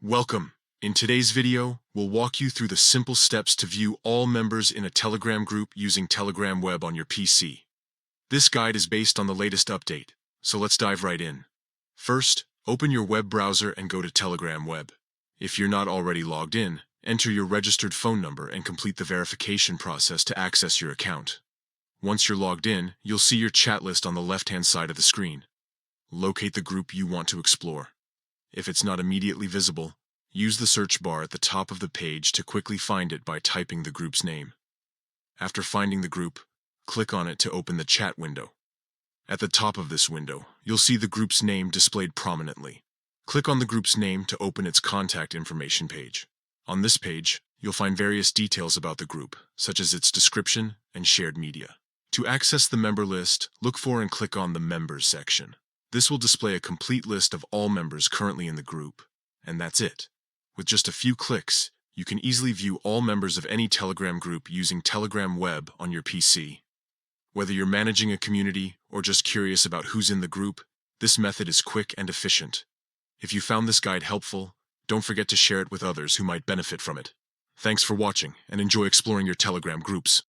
Welcome. In today's video, we'll walk you through the simple steps to view all members in a Telegram group using Telegram Web on your PC. This guide is based on the latest update, so let's dive right in. First, open your web browser and go to Telegram Web. If you're not already logged in, enter your registered phone number and complete the verification process to access your account. Once you're logged in, you'll see your chat list on the left-hand side of the screen. Locate the group you want to explore. If it's not immediately visible, use the search bar at the top of the page to quickly find it by typing the group's name. After finding the group, click on it to open the chat window. At the top of this window, you'll see the group's name displayed prominently. Click on the group's name to open its contact information page. On this page, you'll find various details about the group, such as its description and shared media. To access the member list, look for and click on the Members section. This will display a complete list of all members currently in the group, and that's it. With just a few clicks, you can easily view all members of any Telegram group using Telegram Web on your PC. Whether you're managing a community or just curious about who's in the group, this method is quick and efficient. If you found this guide helpful, don't forget to share it with others who might benefit from it. Thanks for watching, and enjoy exploring your Telegram groups.